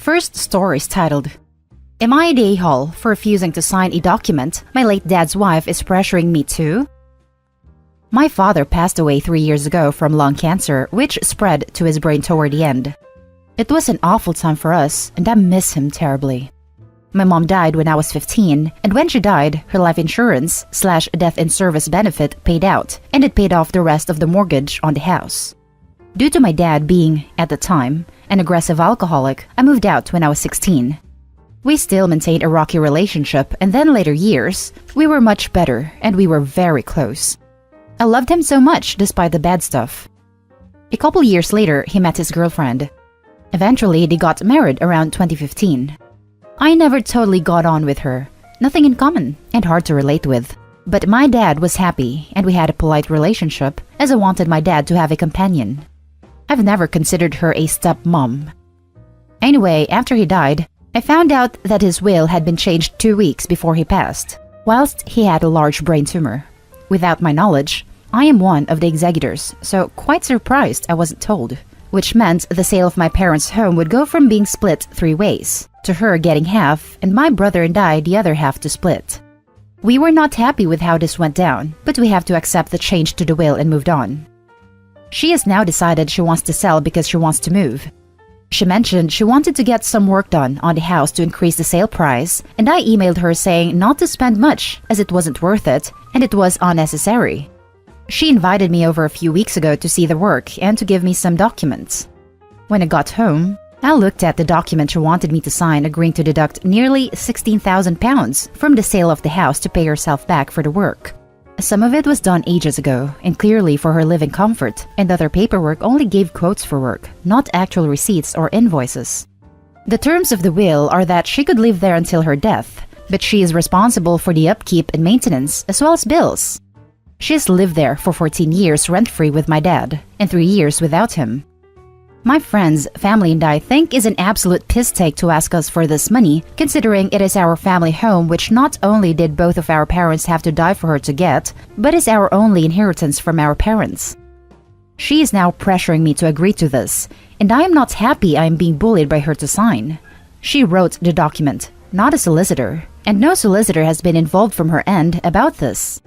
first story is titled, Am I the a-hole for refusing to sign a document my late dad's wife is pressuring me to? My father passed away 3 years ago from lung cancer, which spread to his brain toward the end. It was an awful time for us, and I miss him terribly. My mom died when I was 15, and when she died, her life insurance/death in service benefit paid out, and it paid off the rest of the mortgage on the house. Due to my dad being, at the time, an aggressive alcoholic, I moved out when I was 16. We still maintained a rocky relationship, and then later years, we were much better, and we were very close. I loved him so much despite the bad stuff. A couple years later, he met his girlfriend. Eventually, they got married around 2015. I never totally got on with her, nothing in common, and hard to relate with. But my dad was happy, and we had a polite relationship, as I wanted my dad to have a companion. I've never considered her a stepmom. Anyway, after he died, I found out that his will had been changed 2 weeks before he passed, whilst he had a large brain tumor. Without my knowledge, I am one of the executors, so quite surprised I wasn't told, which meant the sale of my parents' home would go from being split 3 ways, to her getting half and my brother and I the other half to split. We were not happy with how this went down, but we have to accept the change to the will and moved on. She has now decided she wants to sell because she wants to move. She mentioned she wanted to get some work done on the house to increase the sale price, and I emailed her saying not to spend much as it wasn't worth it and it was unnecessary. She invited me over a few weeks ago to see the work and to give me some documents. When I got home, I looked at the document she wanted me to sign, agreeing to deduct nearly £16,000 from the sale of the house to pay herself back for the work. Some of it was done ages ago, and clearly for her living comfort, and other paperwork only gave quotes for work, not actual receipts or invoices. The terms of the will are that she could live there until her death, but she is responsible for the upkeep and maintenance as well as bills. She has lived there for 14 years rent-free with my dad, and 3 years without him. My friends, family, and I think is an absolute piss take to ask us for this money, considering it is our family home, which not only did both of our parents have to die for her to get, but is our only inheritance from our parents. She is now pressuring me to agree to this, and I am not happy I am being bullied by her to sign. She wrote the document, not a solicitor, and no solicitor has been involved from her end about this.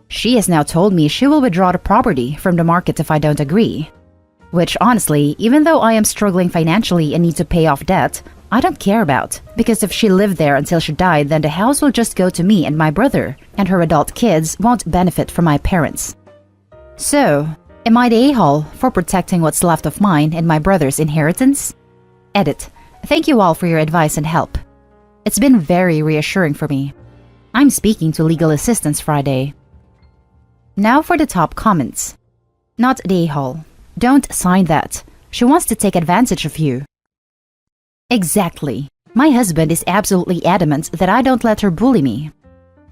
She has now told me she will withdraw the property from the market if I don't agree. Which honestly, even though I am struggling financially and need to pay off debt, I don't care about, because if she lived there until she died, then the house will just go to me and my brother, and her adult kids won't benefit from my parents. So, am I the a-hole for protecting what's left of mine and my brother's inheritance? Edit. Thank you all for your advice and help. It's been very reassuring for me. I'm speaking to Legal Assistance Friday. Now for the top comments. Not the a-hole. Don't sign that. She wants to take advantage of you. Exactly. My husband is absolutely adamant that I don't let her bully me.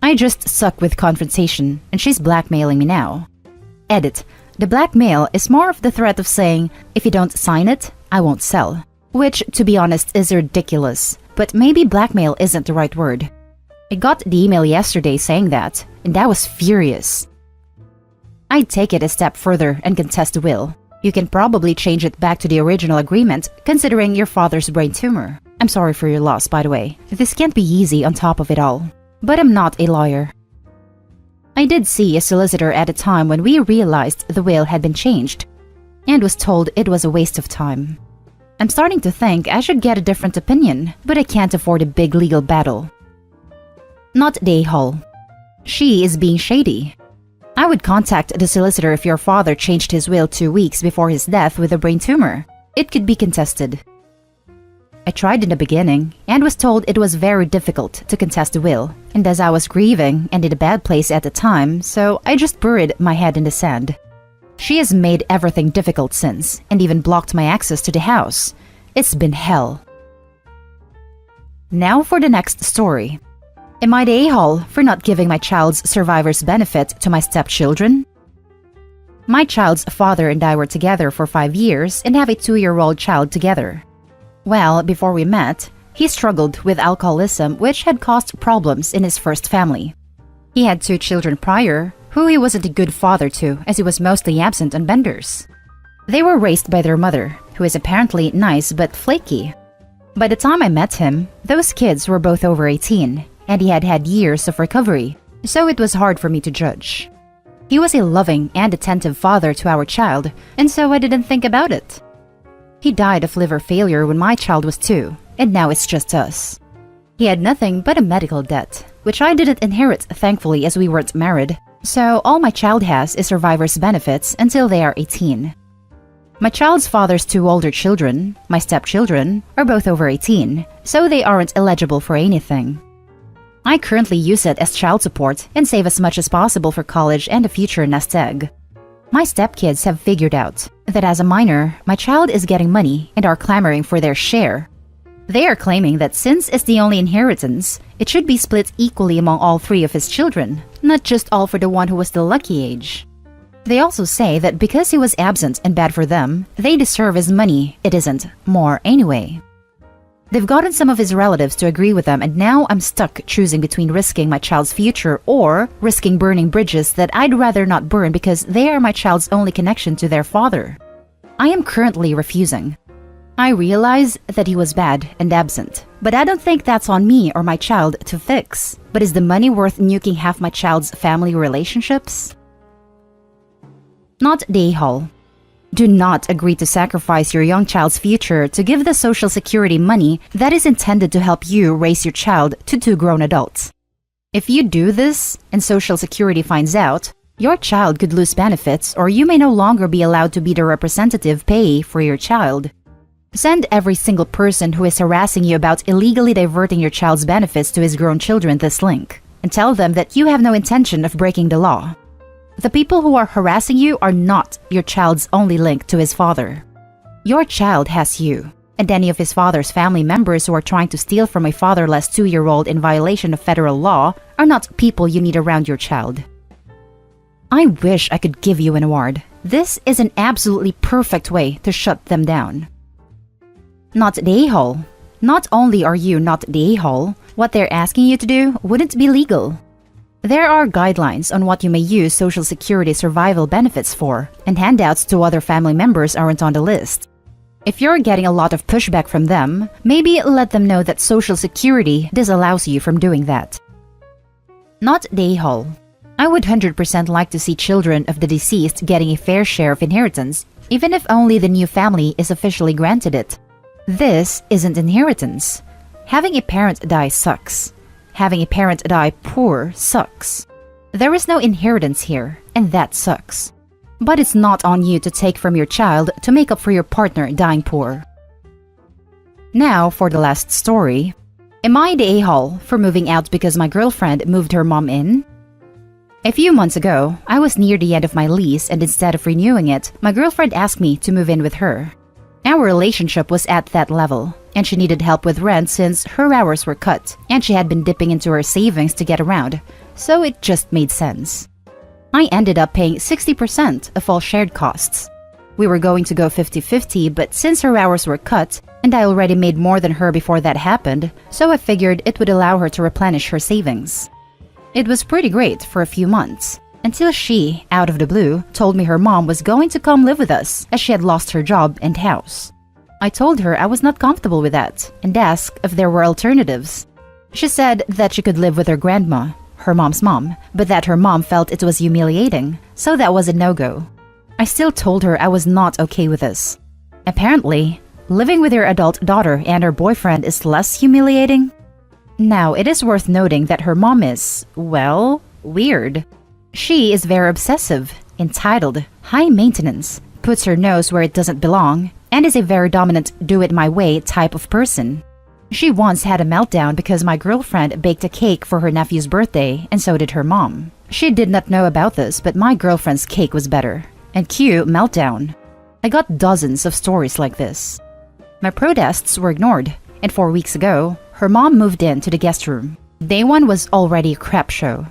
I just suck with confrontation, and she's blackmailing me now. Edit. The blackmail is more of the threat of saying, if you don't sign it, I won't sell. Which, to be honest, is ridiculous. But maybe blackmail isn't the right word. I got the email yesterday saying that, and I was furious. I'd take it a step further and contest the will. You can probably change it back to the original agreement, considering your father's brain tumor. I'm sorry for your loss, by the way. This can't be easy on top of it all. But I'm not a lawyer. I did see a solicitor at a time when we realized the will had been changed, and was told it was a waste of time. I'm starting to think I should get a different opinion, but I can't afford a big legal battle. Not the a-hole. She is being shady. I would contact the solicitor if your father changed his will 2 weeks before his death with a brain tumor. It could be contested. I tried in the beginning and was told it was very difficult to contest the will, and as I was grieving and in a bad place at the time, so I just buried my head in the sand. She has made everything difficult since, and even blocked my access to the house. It's been hell. Now for the next story. Am I the a-hole for not giving my child's survivor's benefit to my stepchildren? My child's father and I were together for 5 years and have a 2-year-old child together. Well, before we met, he struggled with alcoholism, which had caused problems in his first family. He had 2 children prior, who he wasn't a good father to, as he was mostly absent on benders. They were raised by their mother, who is apparently nice but flaky. By the time I met him, those kids were both over 18, and he had had years of recovery, so it was hard for me to judge. He was a loving and attentive father to our child, and so I didn't think about it. He died of liver failure when my child was 2, and now it's just us. He had nothing but a medical debt, which I didn't inherit thankfully as we weren't married, so all my child has is survivor's benefits until they are 18. My child's father's 2 older children, my stepchildren, are both over 18, so they aren't eligible for anything. I currently use it as child support and save as much as possible for college and a future nest egg. My stepkids have figured out that as a minor, my child is getting money and are clamoring for their share. They are claiming that since it's the only inheritance, it should be split equally among all 3 of his children, not just all for the one who was the lucky age. They also say that because he was absent and bad for them, they deserve his money. It isn't more anyway. They've gotten some of his relatives to agree with them, and now I'm stuck choosing between risking my child's future or risking burning bridges that I'd rather not burn because they are my child's only connection to their father. I am currently refusing. I realize that he was bad and absent, but I don't think that's on me or my child to fix. But is the money worth nuking half my child's family relationships? Not day hall. Do not agree to sacrifice your young child's future to give the Social Security money that is intended to help you raise your child to 2 grown adults. If you do this and Social Security finds out, your child could lose benefits or you may no longer be allowed to be the representative payee for your child. Send every single person who is harassing you about illegally diverting your child's benefits to his grown children this link, and tell them that you have no intention of breaking the law. The people who are harassing you are not your child's only link to his father. Your child has you, and any of his father's family members who are trying to steal from a fatherless 2-year-old in violation of federal law are not people you need around your child. I wish I could give you an award. This is an absolutely perfect way to shut them down. Not the a-hole. Not only are you not the a-hole, what they're asking you to do wouldn't be legal. There are guidelines on what you may use Social Security survival benefits for, and handouts to other family members aren't on the list. If you're getting a lot of pushback from them, maybe let them know that Social Security disallows you from doing that. Not the a-hole. I would 100% like to see children of the deceased getting a fair share of inheritance, even if only the new family is officially granted it. This isn't inheritance. Having a parent die sucks. Having a parent die poor sucks. There is no inheritance here, and that sucks. But it's not on you to take from your child to make up for your partner dying poor. Now for the last story. Am I the a-hole for moving out because my girlfriend moved her mom in? A few months ago, I was near the end of my lease, and instead of renewing it, my girlfriend asked me to move in with her. Our relationship was at that level, and she needed help with rent since her hours were cut, and she had been dipping into her savings to get around, so it just made sense. I ended up paying 60% of all shared costs. We were going to go 50-50, but since her hours were cut, and I already made more than her before that happened, so I figured it would allow her to replenish her savings. It was pretty great for a few months, until she, out of the blue, told me her mom was going to come live with us as she had lost her job and house. I told her I was not comfortable with that and asked if there were alternatives. She said that she could live with her grandma, her mom's mom, but that her mom felt it was humiliating, so that was a no-go. I still told her I was not okay with this. Apparently, living with her adult daughter and her boyfriend is less humiliating. Now, it is worth noting that her mom is, well, weird. She is very obsessive, entitled, high maintenance, puts her nose where it doesn't belong, and is a very dominant do-it-my-way type of person. She once had a meltdown because my girlfriend baked a cake for her nephew's birthday, and so did her mom. She did not know about this, but my girlfriend's cake was better. And cue meltdown. I got dozens of stories like this. My protests were ignored, and 4 weeks ago, her mom moved into the guest room. Day one was already a crap show.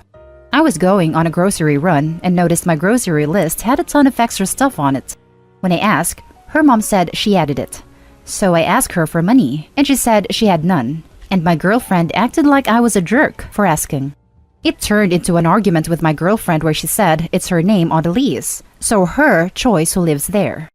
I was going on a grocery run and noticed my grocery list had a ton of extra stuff on it. When I asked, her mom said she added it. So I asked her for money, and she said she had none, and my girlfriend acted like I was a jerk for asking. It turned into an argument with my girlfriend where she said it's her name on the lease, so her choice who lives there.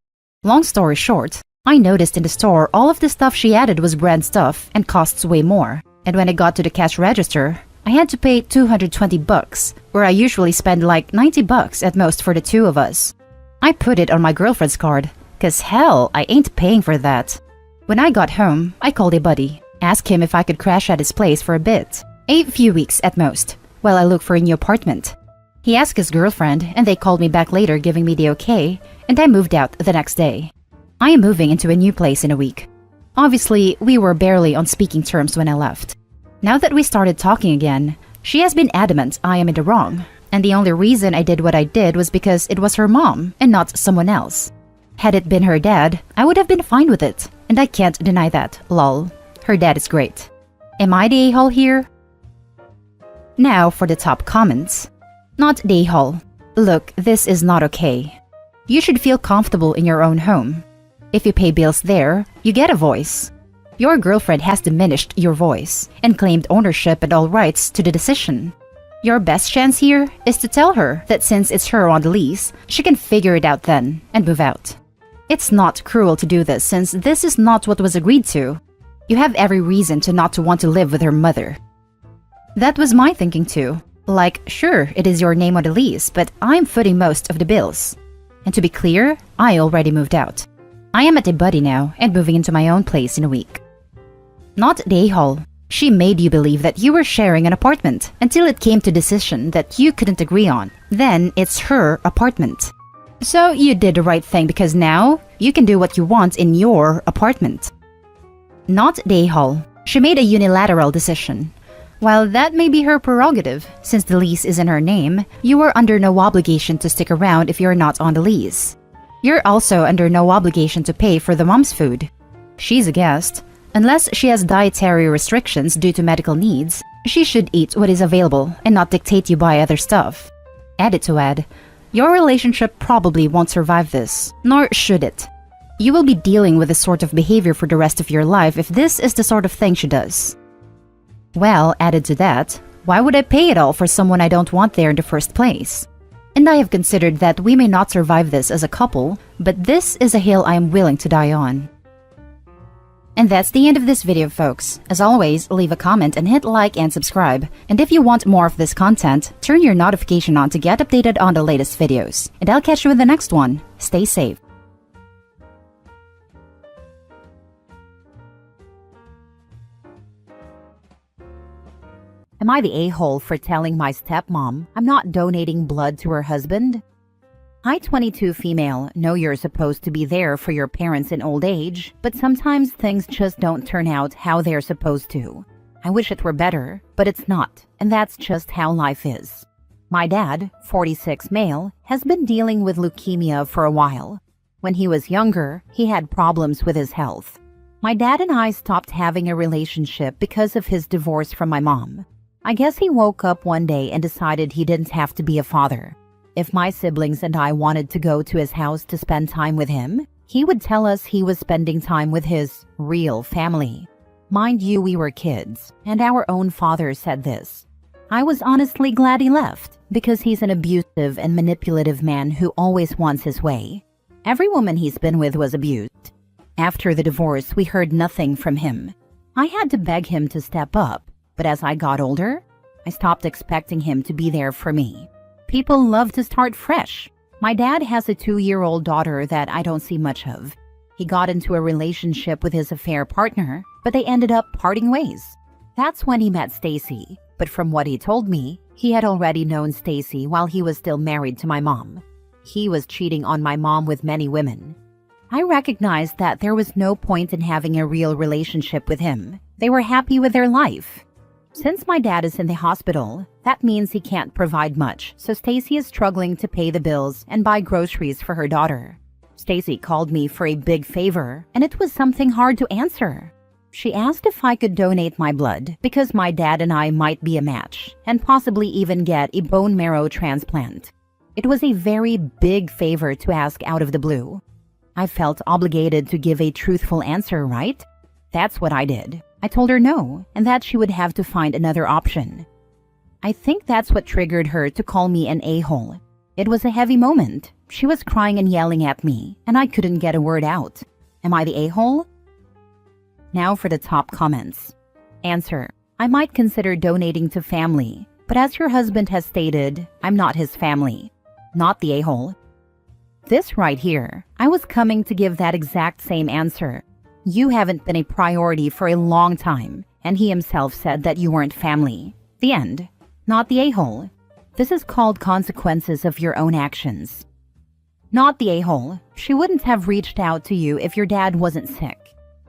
Long story short, I noticed in the store all of the stuff she added was brand stuff and costs way more. And when I got to the cash register, I had to pay $220, where I usually spend like $90 at most for the two of us. I put it on my girlfriend's card, 'cause hell, I ain't paying for that. When I got home, I called a buddy, asked him if I could crash at his place for a bit, a few weeks at most, while I look for a new apartment. He asked his girlfriend, and they called me back later giving me the okay, and I moved out the next day. I am moving into a new place in a week. Obviously, we were barely on speaking terms when I left. Now that we started talking again, she has been adamant I am in the wrong, and the only reason I did what I did was because it was her mom and not someone else. Had it been her dad, I would have been fine with it, and I can't deny that, lol. Her dad is great. Am I the a-hole here? Now for the top comments. Not the a-hole. Look, this is not okay. You should feel comfortable in your own home. If you pay bills there, you get a voice. Your girlfriend has diminished your voice and claimed ownership and all rights to the decision. Your best chance here is to tell her that since it's her on the lease, she can figure it out then and move out. It's not cruel to do this since this is not what was agreed to. You have every reason to not to want to live with her mother. That was my thinking too. Like, sure, it is your name on the lease, but I'm footing most of the bills. And to be clear, I already moved out. I am at a buddy now and moving into my own place in a week. Not the a-hole. She made you believe that you were sharing an apartment until it came to a decision that you couldn't agree on. Then it's her apartment. So you did the right thing because now you can do what you want in your apartment. Not the a-hole. She made a unilateral decision. While that may be her prerogative, since the lease is in her name, you are under no obligation to stick around if you're not on the lease. You're also under no obligation to pay for the mom's food. She's a guest. Unless she has dietary restrictions due to medical needs, she should eat what is available and not dictate you buy other stuff. Added to add, your relationship probably won't survive this, nor should it. You will be dealing with this sort of behavior for the rest of your life if this is the sort of thing she does. Well, added to that, why would I pay it all for someone I don't want there in the first place? And I have considered that we may not survive this as a couple, but this is a hill I am willing to die on. And that's the end of this video, folks. As always, leave a comment and hit like and subscribe. And if you want more of this content, turn your notification on to get updated on the latest videos. And I'll catch you in the next one. Stay safe. Am I the a-hole for telling my stepmom I'm not donating blood to her husband? Hi 22 female, know you're supposed to be there for your parents in old age, but sometimes things just don't turn out how they're supposed to. I wish it were better, but it's not, and that's just how life is. My dad, 46 male, has been dealing with leukemia for a while. When he was younger, he had problems with his health. My dad and I stopped having a relationship because of his divorce from my mom. I guess he woke up one day and decided he didn't have to be a father. If my siblings and I wanted to go to his house to spend time with him, he would tell us he was spending time with his real family. Mind you, we were kids, and our own father said this. I was honestly glad he left, because he's an abusive and manipulative man who always wants his way. Every woman he's been with was abused. After the divorce, we heard nothing from him. I had to beg him to step up, but as I got older, I stopped expecting him to be there for me. People love to start fresh. My dad has a 2-year-old daughter that I don't see much of. He got into a relationship with his affair partner, but they ended up parting ways. That's when he met Stacy, but from what he told me, he had already known Stacy while he was still married to my mom. He was cheating on my mom with many women. I recognized that there was no point in having a real relationship with him. They were happy with their life. Since my dad is in the hospital, that means he can't provide much, so Stacy is struggling to pay the bills and buy groceries for her daughter. Stacy called me for a big favor, and it was something hard to answer. She asked if I could donate my blood because my dad and I might be a match, and possibly even get a bone marrow transplant. It was a very big favor to ask out of the blue. I felt obligated to give a truthful answer, right? That's what I did. I told her no, and that she would have to find another option. I think that's what triggered her to call me an a-hole. It was a heavy moment. She was crying and yelling at me, and I couldn't get a word out. Am I the a-hole? Now for the top comments. Answer: I might consider donating to family, but as your husband has stated, I'm not his family. Not the a-hole. This right here, I was coming to give that exact same answer. You haven't been a priority for a long time, and he himself said that you weren't family. The end. Not the a-hole. This is called consequences of your own actions. Not the a-hole. She wouldn't have reached out to you if your dad wasn't sick.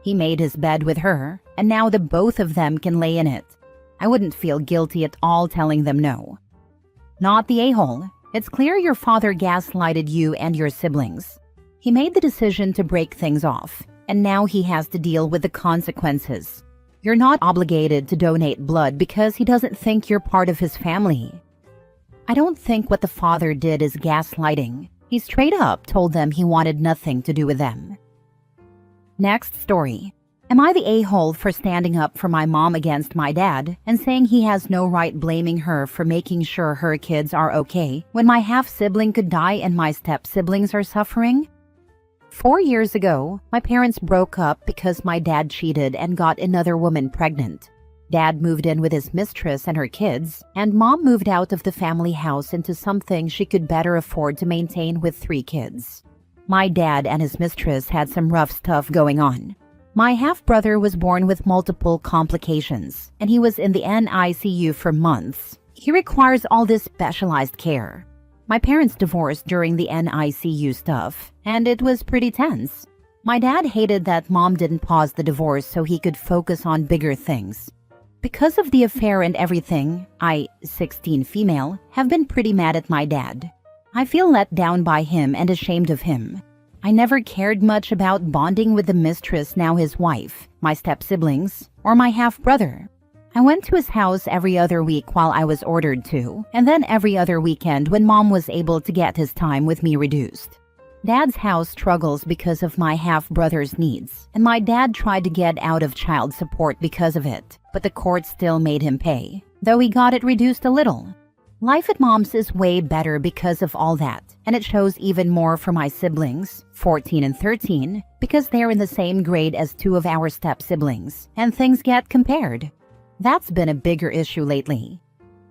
He made his bed with her, and now the both of them can lay in it. I wouldn't feel guilty at all telling them no. Not the a-hole. It's clear your father gaslighted you and your siblings. He made the decision to break things off, and now he has to deal with the consequences. You're not obligated to donate blood because he doesn't think you're part of his family. I don't think what the father did is gaslighting. He straight up told them he wanted nothing to do with them. Next story. Am I the a-hole for standing up for my mom against my dad and saying he has no right blaming her for making sure her kids are okay when my half-sibling could die and my step-siblings are suffering? 4 years ago, my parents broke up because my dad cheated and got another woman pregnant. Dad moved in with his mistress and her kids, and mom moved out of the family house into something she could better afford to maintain with 3 kids. My dad and his mistress had some rough stuff going on. My half-brother was born with multiple complications, and he was in the NICU for months. He requires all this specialized care. My parents divorced during the NICU stuff, and it was pretty tense. My dad hated that mom didn't pause the divorce so he could focus on bigger things. Because of the affair and everything, I, 16 female, have been pretty mad at my dad. I feel let down by him and ashamed of him. I never cared much about bonding with the mistress, now his wife, my step-siblings, or my half-brother. I went to his house every other week while I was ordered to, and then every other weekend when mom was able to get his time with me reduced. Dad's house struggles because of my half-brother's needs, and my dad tried to get out of child support because of it, but the court still made him pay, though he got it reduced a little. Life at mom's is way better because of all that, and it shows even more for my siblings, 14 and 13, because they're in the same grade as 2 of our step-siblings, and things get compared. That's been a bigger issue lately.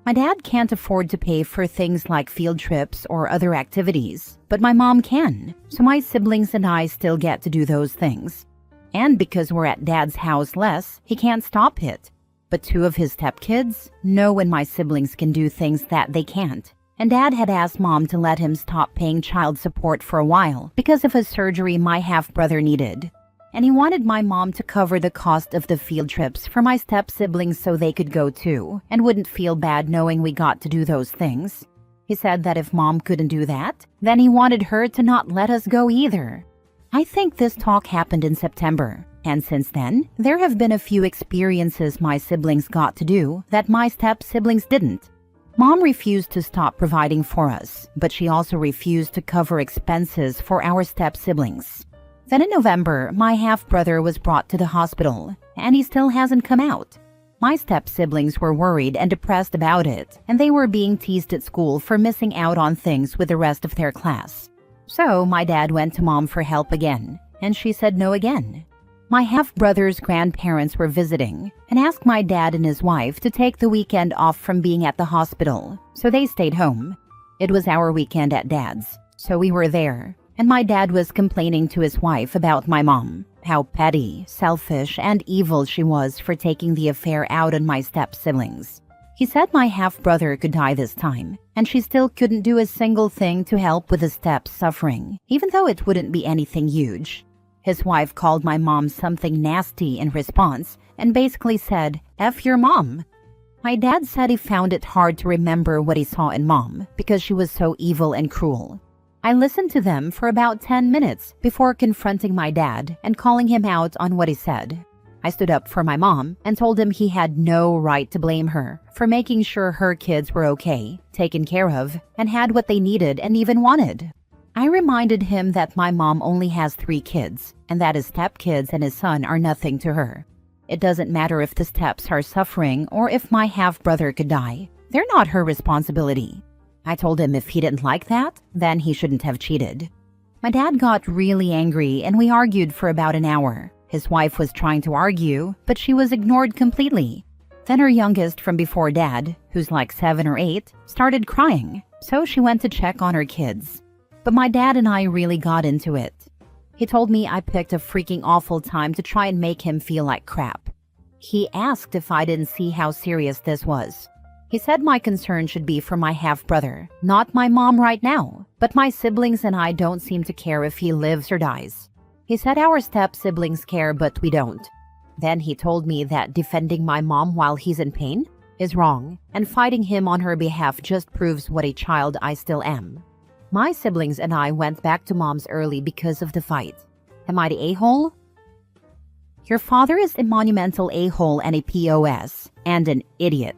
My dad can't afford to pay for things like field trips or other activities, but my mom can, so my siblings and I still get to do those things. And because we're at dad's house less, he can't stop it. But 2 of his stepkids know when my siblings can do things that they can't. And dad had asked mom to let him stop paying child support for a while because of a surgery my half-brother needed. And he wanted my mom to cover the cost of the field trips for my step-siblings so they could go too, and wouldn't feel bad knowing we got to do those things. He said that if mom couldn't do that, then he wanted her to not let us go either. I think this talk happened in September. And since then, there have been a few experiences my siblings got to do that my step-siblings didn't. Mom refused to stop providing for us, but she also refused to cover expenses for our step-siblings. Then in November, my half-brother was brought to the hospital, and he still hasn't come out. My step-siblings were worried and depressed about it, and they were being teased at school for missing out on things with the rest of their class. So my dad went to mom for help again, and she said no again. My half-brother's grandparents were visiting and asked my dad and his wife to take the weekend off from being at the hospital, so they stayed home. It was our weekend at dad's, so we were there, and my dad was complaining to his wife about my mom, how petty, selfish, and evil she was for taking the affair out on my step-siblings. He said my half-brother could die this time, and she still couldn't do a single thing to help with the steps suffering, even though it wouldn't be anything huge. His wife called my mom something nasty in response and basically said, "F your mom." My dad said he found it hard to remember what he saw in mom because she was so evil and cruel. I listened to them for about 10 minutes before confronting my dad and calling him out on what he said. I stood up for my mom and told him he had no right to blame her for making sure her kids were okay, taken care of, and had what they needed and even wanted. I reminded him that my mom only has 3 kids, and that his stepkids and his son are nothing to her. It doesn't matter if the steps are suffering or if my half-brother could die. They're not her responsibility. I told him if he didn't like that, then he shouldn't have cheated. My dad got really angry and we argued for about an hour. His wife was trying to argue, but she was ignored completely. Then her youngest from before dad, who's like 7 or 8, started crying, so she went to check on her kids. But my dad and I really got into it. He told me I picked a freaking awful time to try and make him feel like crap. He asked if I didn't see how serious this was. He said my concern should be for my half-brother, not my mom right now, but my siblings and I don't seem to care if he lives or dies. He said our step-siblings care, but we don't. Then he told me that defending my mom while he's in pain is wrong, and fighting him on her behalf just proves what a child I still am. My siblings and I went back to mom's early because of the fight. Am I the a-hole? Your father is a monumental a-hole and a POS, and an idiot.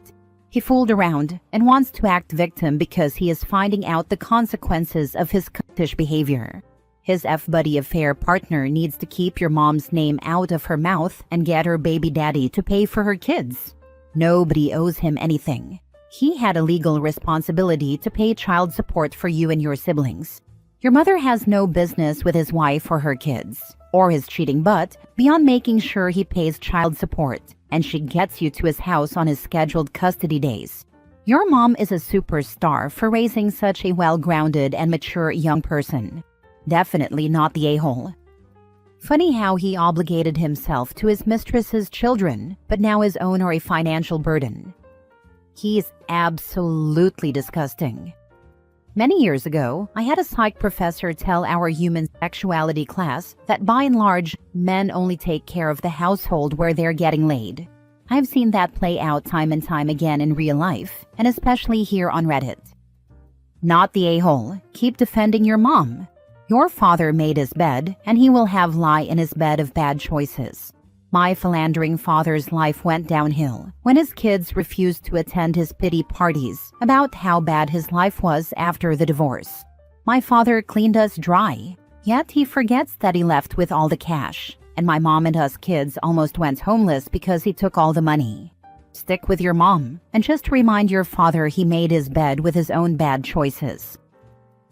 He fooled around and wants to act victim because he is finding out the consequences of his cuntish behavior. His F-buddy affair partner needs to keep your mom's name out of her mouth and get her baby daddy to pay for her kids. Nobody owes him anything. He had a legal responsibility to pay child support for you and your siblings. Your mother has no business with his wife or her kids, or his cheating butt, beyond making sure he pays child support, and she gets you to his house on his scheduled custody days. Your mom is a superstar for raising such a well-grounded and mature young person. Definitely not the a-hole. Funny how he obligated himself to his mistress's children, but now his own are a financial burden. He's absolutely disgusting. Many years ago, I had a psych professor tell our human sexuality class that by and large, men only take care of the household where they're getting laid. I've seen that play out time and time again in real life, and especially here on Reddit. Not the a-hole. Keep defending your mom. Your father made his bed, and he will have lie in his bed of bad choices. My philandering father's life went downhill when his kids refused to attend his pity parties about how bad his life was after the divorce. My father cleaned us dry, yet he forgets that he left with all the cash, and my mom and us kids almost went homeless because he took all the money. Stick with your mom, and just remind your father he made his bed with his own bad choices.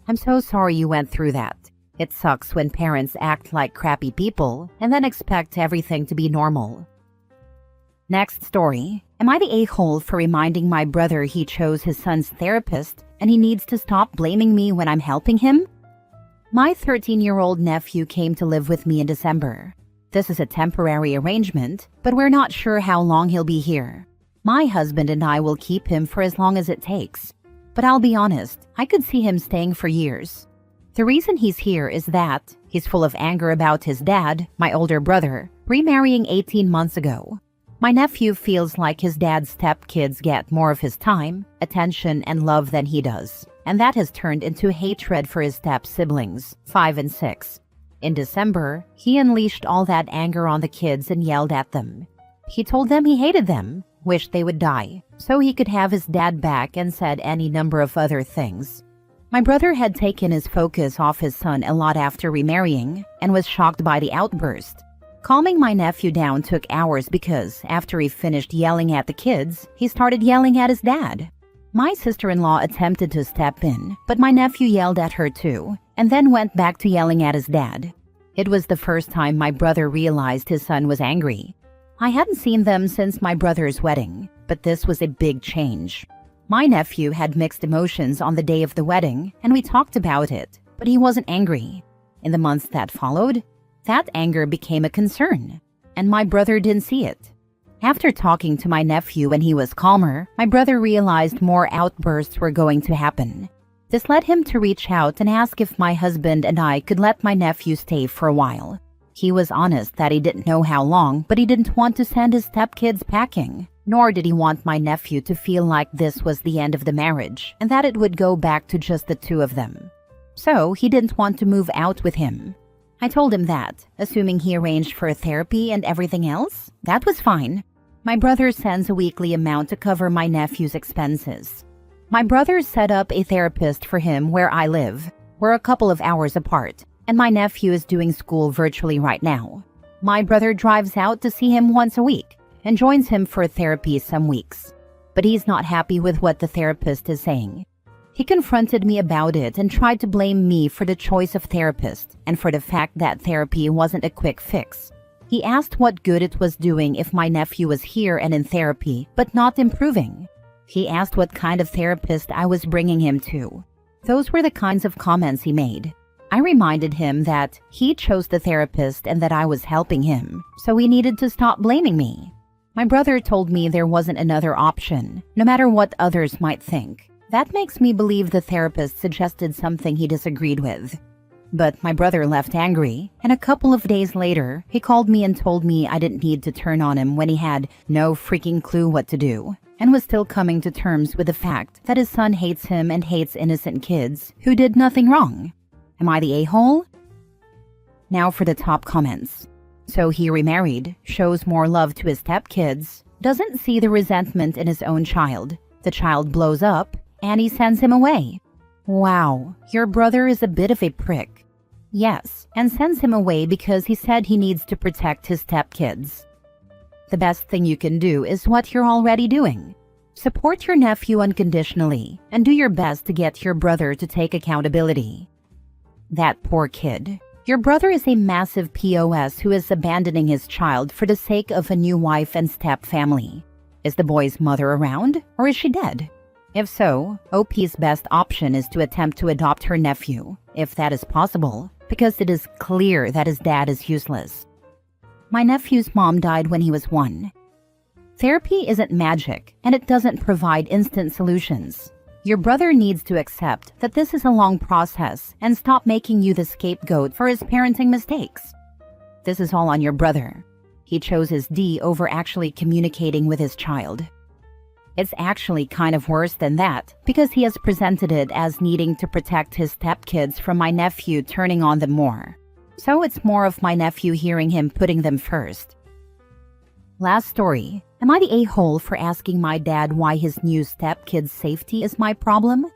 I'm so sorry you went through that. It sucks when parents act like crappy people and then expect everything to be normal. Next story. Am I the a-hole for reminding my brother he chose his son's therapist and he needs to stop blaming me when I'm helping him? My 13-year-old nephew came to live with me in December. This is a temporary arrangement, but we're not sure how long he'll be here. My husband and I will keep him for as long as it takes. But I'll be honest, I could see him staying for years. The reason he's here is that he's full of anger about his dad, my older brother, remarrying 18 months ago. My nephew feels like his dad's stepkids get more of his time, attention, and love than he does, and that has turned into hatred for his step-siblings, 5 and 6. In December, he unleashed all that anger on the kids and yelled at them. He told them he hated them, wished they would die, so he could have his dad back, and said any number of other things. My brother had taken his focus off his son a lot after remarrying and was shocked by the outburst. Calming my nephew down took hours because after he finished yelling at the kids, he started yelling at his dad. My sister-in-law attempted to step in, but my nephew yelled at her too, and then went back to yelling at his dad. It was the first time my brother realized his son was angry. I hadn't seen them since my brother's wedding, but this was a big change. My nephew had mixed emotions on the day of the wedding, and we talked about it, but he wasn't angry. In the months that followed, that anger became a concern, and my brother didn't see it. After talking to my nephew when he was calmer, my brother realized more outbursts were going to happen. This led him to reach out and ask if my husband and I could let my nephew stay for a while. He was honest that he didn't know how long, but he didn't want to send his stepkids packing. Nor did he want my nephew to feel like this was the end of the marriage and that it would go back to just the two of them. So he didn't want to move out with him. I told him that, assuming he arranged for therapy and everything else, that was fine. My brother sends a weekly amount to cover my nephew's expenses. My brother set up a therapist for him where I live. We're a couple of hours apart, and my nephew is doing school virtually right now. My brother drives out to see him once a week and joins him for therapy some weeks. But he's not happy with what the therapist is saying. He confronted me about it and tried to blame me for the choice of therapist and for the fact that therapy wasn't a quick fix. He asked what good it was doing if my nephew was here and in therapy, but not improving. He asked what kind of therapist I was bringing him to. Those were the kinds of comments he made. I reminded him that he chose the therapist and that I was helping him, so he needed to stop blaming me. My brother told me there wasn't another option, no matter what others might think. That makes me believe the therapist suggested something he disagreed with. But my brother left angry, and a couple of days later, he called me and told me I didn't need to turn on him when he had no freaking clue what to do, and was still coming to terms with the fact that his son hates him and hates innocent kids who did nothing wrong. Am I the a-hole? Now for the top comments. So he remarried, shows more love to his stepkids, doesn't see the resentment in his own child, the child blows up, and he sends him away. Wow, your brother is a bit of a prick. Yes, and sends him away because he said he needs to protect his stepkids. The best thing you can do is what you're already doing. Support your nephew unconditionally, and do your best to get your brother to take accountability. That poor kid. Your brother is a massive POS who is abandoning his child for the sake of a new wife and step family. Is the boy's mother around, or is she dead? If so, OP's best option is to attempt to adopt her nephew, if that is possible, because it is clear that his dad is useless. My nephew's mom died when he was 1. Therapy isn't magic, and it doesn't provide instant solutions. Your brother needs to accept that this is a long process and stop making you the scapegoat for his parenting mistakes. This is all on your brother. He chose his D over actually communicating with his child. It's actually kind of worse than that, because he has presented it as needing to protect his stepkids from my nephew turning on them more. So it's more of my nephew hearing him putting them first. Last story. Am I the a-hole for asking my dad why his new stepkid's safety is my problem?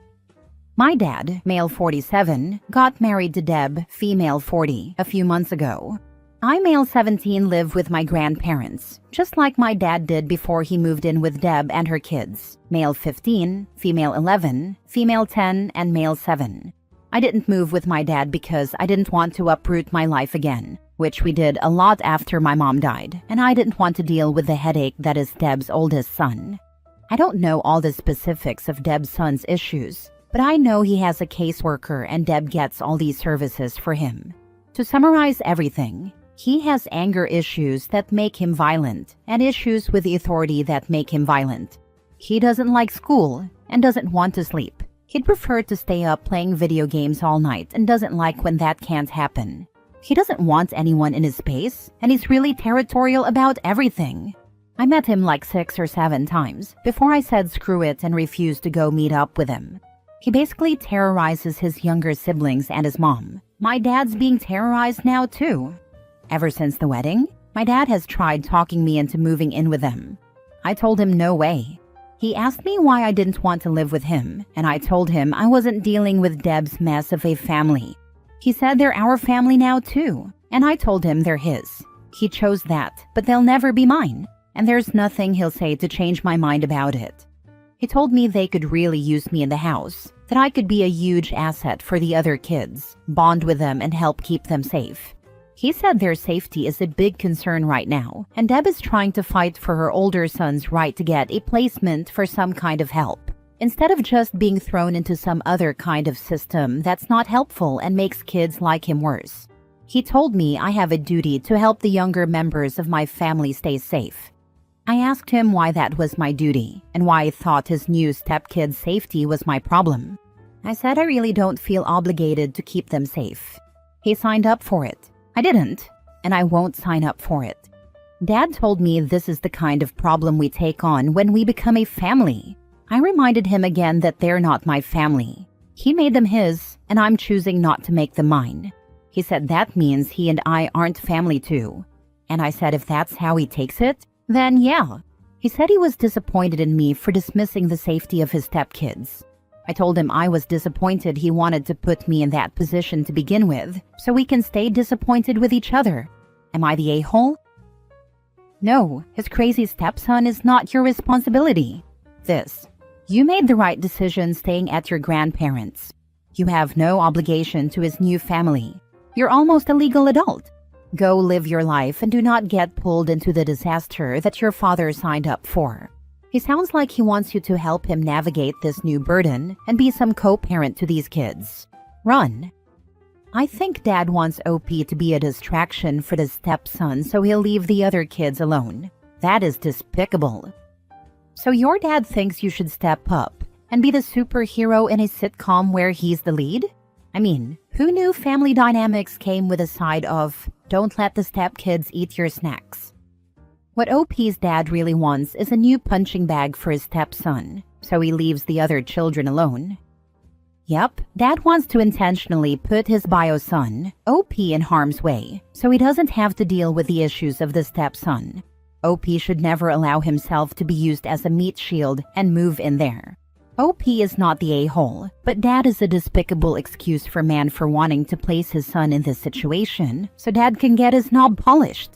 My dad, male 47, got married to Deb, female 40, a few months ago. I, male 17, live with my grandparents, just like my dad did before he moved in with Deb and her kids, male 15, female 11, female 10, and male 7. I didn't move with my dad because I didn't want to uproot my life again, which we did a lot after my mom died, and I didn't want to deal with the headache that is Deb's oldest son. I don't know all the specifics of Deb's son's issues, but I know he has a caseworker and Deb gets all these services for him. To summarize everything, he has anger issues that make him violent and issues with the authority that make him violent. He doesn't like school and doesn't want to sleep. He'd prefer to stay up playing video games all night and doesn't like when that can't happen. He doesn't want anyone in his space, and he's really territorial about everything. I met him like 6 or 7 times before I said screw it and refused to go meet up with him. He basically terrorizes his younger siblings and his mom. My dad's being terrorized now too. Ever since the wedding, my dad has tried talking me into moving in with them. I told him no way. He asked me why I didn't want to live with him, and I told him I wasn't dealing with Deb's mess of a family. He said they're our family now too, and I told him they're his. He chose that, but they'll never be mine, and there's nothing he'll say to change my mind about it. He told me they could really use me in the house, that I could be a huge asset for the other kids, bond with them and help keep them safe. He said their safety is a big concern right now, and Deb is trying to fight for her older son's right to get a placement for some kind of help, instead of just being thrown into some other kind of system that's not helpful and makes kids like him worse. He told me I have a duty to help the younger members of my family stay safe. I asked him why that was my duty, and why I thought his new stepkid's safety was my problem. I said I really don't feel obligated to keep them safe. He signed up for it. I didn't, and I won't sign up for it. Dad told me this is the kind of problem we take on when we become a family. I reminded him again that they're not my family. He made them his, and I'm choosing not to make them mine. He said that means he and I aren't family too. And I said if that's how he takes it, then yeah. He said he was disappointed in me for dismissing the safety of his stepkids. I told him I was disappointed he wanted to put me in that position to begin with, so we can stay disappointed with each other. Am I the a-hole? No, his crazy stepson is not your responsibility. This. You made the right decision staying at your grandparents'. You have no obligation to his new family. You're almost a legal adult. Go live your life and do not get pulled into the disaster that your father signed up for. He sounds like he wants you to help him navigate this new burden and be some co-parent to these kids. Run. I think Dad wants OP to be a distraction for the stepson so he'll leave the other kids alone. That is despicable. So your dad thinks you should step up and be the superhero in a sitcom where he's the lead? I mean, who knew family dynamics came with a side of, don't let the stepkids eat your snacks? What OP's dad really wants is a new punching bag for his stepson, so he leaves the other children alone. Yep, Dad wants to intentionally put his bio son, OP, in harm's way, so he doesn't have to deal with the issues of the stepson. OP should never allow himself to be used as a meat shield and move in there. OP is not the a-hole, but Dad is a despicable excuse for man for wanting to place his son in this situation so Dad can get his knob polished.